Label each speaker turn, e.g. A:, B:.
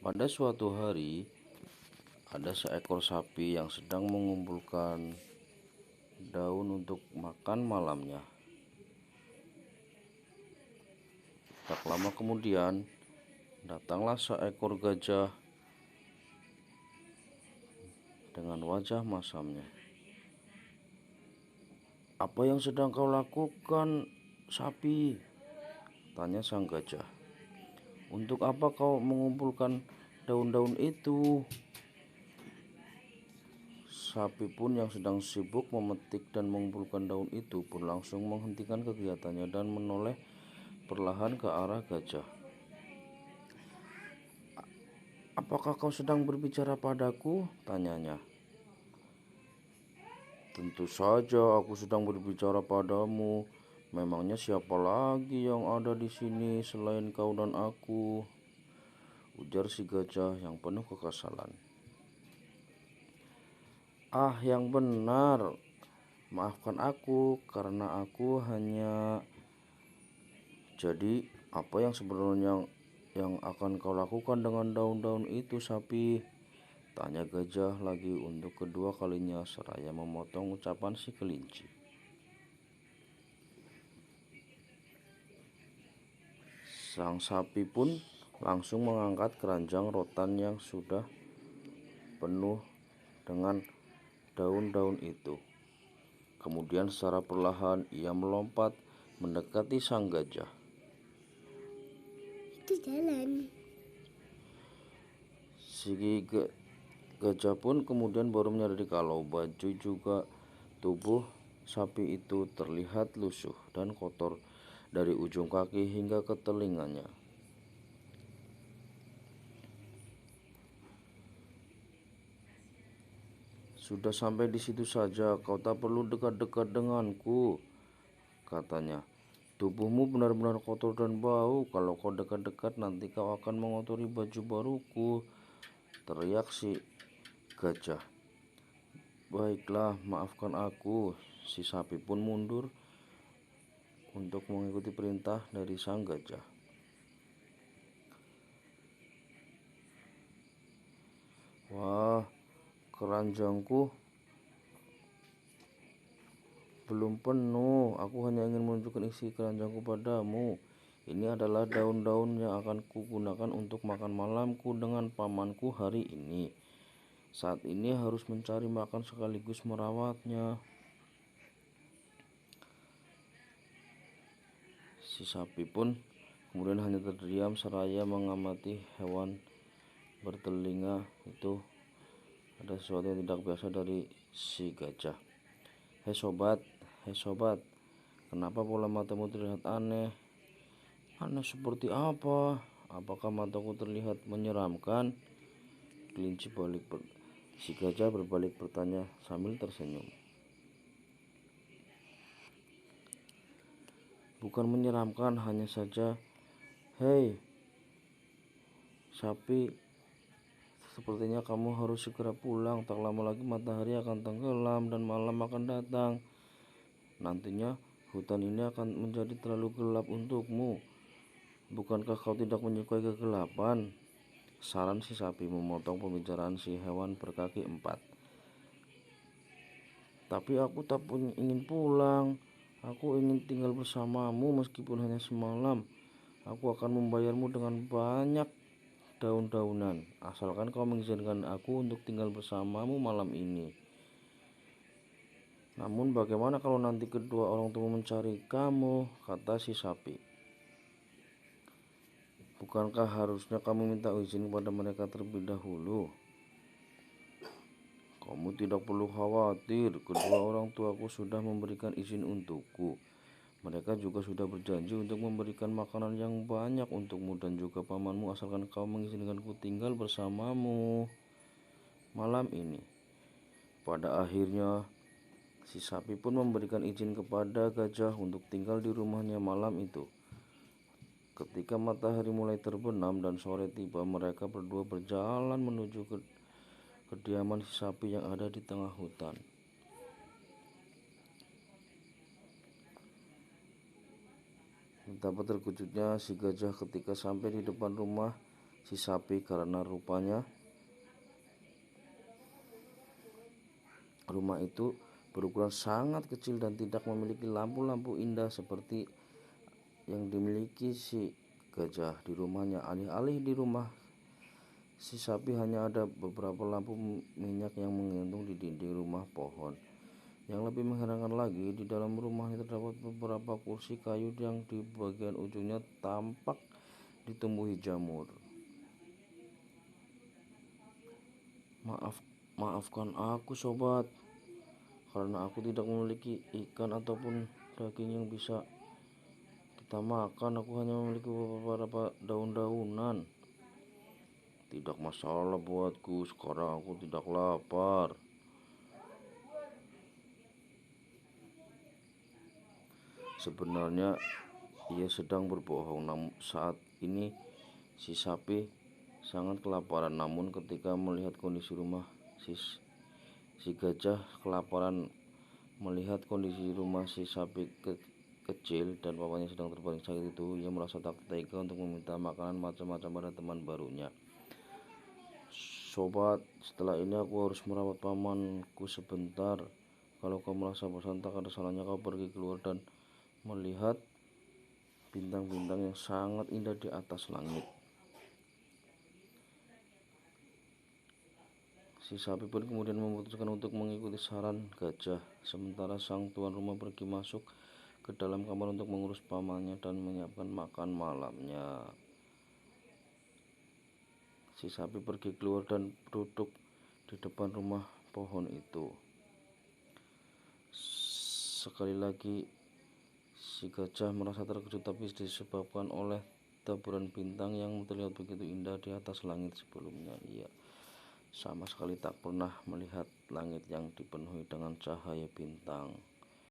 A: Pada suatu hari, ada seekor sapi yang sedang mengumpulkan daun untuk makan malamnya. Tak lama kemudian, datanglah seekor gajah dengan wajah masamnya. "Apa yang sedang kau lakukan, sapi?" tanya sang gajah. "Untuk apa kau mengumpulkan daun-daun itu?" Sapi pun yang sedang sibuk memetik dan mengumpulkan daun itu pun langsung menghentikan kegiatannya dan menoleh perlahan ke arah gajah. "Apakah kau sedang berbicara padaku?" tanyanya. "Tentu saja aku sedang berbicara padamu. Memangnya siapa lagi yang ada di sini selain kau dan aku?" ujar si gajah yang penuh kekesalan. "Ah, yang benar. Maafkan aku karena aku hanya... Jadi, apa yang sebenarnya yang akan kau lakukan dengan daun-daun itu, sapi?" tanya gajah lagi untuk kedua kalinya seraya memotong ucapan si kelinci. Sang sapi pun langsung mengangkat keranjang rotan yang sudah penuh dengan daun-daun itu. Kemudian secara perlahan ia melompat mendekati sang gajah.
B: Itu jalan.
A: Si gajah pun kemudian baru menyadari kalau baju juga tubuh sapi itu terlihat lusuh dan kotor dari ujung kaki hingga ke telinganya. "Sudah sampai di situ saja, kau tak perlu dekat-dekat denganku," katanya. "Tubuhmu benar-benar kotor dan bau. Kalau kau dekat-dekat nanti kau akan mengotori baju baruku," teriak si gajah. "Baiklah, maafkan aku." Si sapi pun mundur untuk mengikuti perintah dari sang gajah. "Wah, keranjangku belum penuh. Aku hanya ingin menunjukkan isi keranjangku padamu. Ini adalah daun-daun yang akan kugunakan untuk makan malamku dengan pamanku hari ini. Saat ini harus mencari makan sekaligus merawatnya." Si sapi pun kemudian hanya terdiam seraya mengamati hewan bertelinga itu. Ada sesuatu yang tidak biasa dari si gajah. Hei sobat, kenapa pola matamu terlihat aneh?" "Aneh seperti apa? Apakah mataku terlihat menyeramkan?" Si gajah berbalik bertanya sambil tersenyum. "Bukan menyeramkan, hanya saja... Hei sapi, sepertinya kamu harus segera pulang. Tak lama lagi matahari akan tenggelam dan malam akan datang. Nantinya hutan ini akan menjadi terlalu gelap untukmu. Bukankah kau tidak menyukai kegelapan?" saran si sapi memotong pembicaraan si hewan berkaki empat. "Tapi aku tak ingin pulang. Aku ingin tinggal bersamamu meskipun hanya semalam. Aku akan membayarmu dengan banyak daun-daunan, asalkan kau mengizinkan aku untuk tinggal bersamamu malam ini." "Namun bagaimana kalau nanti kedua orang tua mencari kamu?" kata si sapi. "Bukankah harusnya kamu minta izin kepada mereka terlebih dahulu?" "Kamu tidak perlu khawatir, kedua orang tuaku sudah memberikan izin untukku. Mereka juga sudah berjanji untuk memberikan makanan yang banyak untukmu dan juga pamanmu asalkan kau mengizinkanku tinggal bersamamu malam ini." Pada akhirnya si sapi pun memberikan izin kepada gajah untuk tinggal di rumahnya malam itu. Ketika matahari mulai terbenam dan sore tiba, mereka berdua berjalan menuju ke kediaman si sapi yang ada di tengah hutan. Betapa terkejutnya si gajah ketika sampai di depan rumah si sapi karena rupanya rumah itu berukuran sangat kecil dan tidak memiliki lampu-lampu indah seperti yang dimiliki si gajah di rumahnya. Alih-alih di rumah si sapi hanya ada beberapa lampu minyak yang menggantung di dinding rumah pohon. Yang lebih mengherankan lagi, di dalam rumahnya terdapat beberapa kursi kayu yang di bagian ujungnya tampak ditumbuhi jamur. Maafkan aku sobat, karena aku tidak memiliki ikan ataupun daging yang bisa kita makan. Aku hanya memiliki beberapa daun-daunan. Tidak masalah buatku, sekarang aku tidak lapar. Sebenarnya ia sedang berbohong. Namun saat ini si sapi sangat kelaparan. Namun ketika melihat kondisi rumah si gajah kelaparan melihat kondisi rumah si sapi kecil dan papanya sedang terbaring sakit itu, ia merasa tak tega untuk meminta makanan macam-macam pada teman barunya. Sobat, setelah ini aku harus merawat pamanku sebentar. Kalau kau merasa bosan, tak ada salahnya kau pergi keluar dan melihat bintang-bintang yang sangat indah di atas langit. Si sapi pun kemudian memutuskan untuk mengikuti saran gajah. Sementara sang tuan rumah pergi masuk ke dalam kamar untuk mengurus pamannya dan menyiapkan makan malamnya. Si sapi pergi keluar dan duduk di depan rumah pohon itu. Sekali lagi si gajah merasa terkejut, tapi disebabkan oleh taburan bintang yang terlihat begitu indah di atas langit. Sebelumnya ia sama sekali tak pernah melihat langit yang dipenuhi dengan cahaya bintang.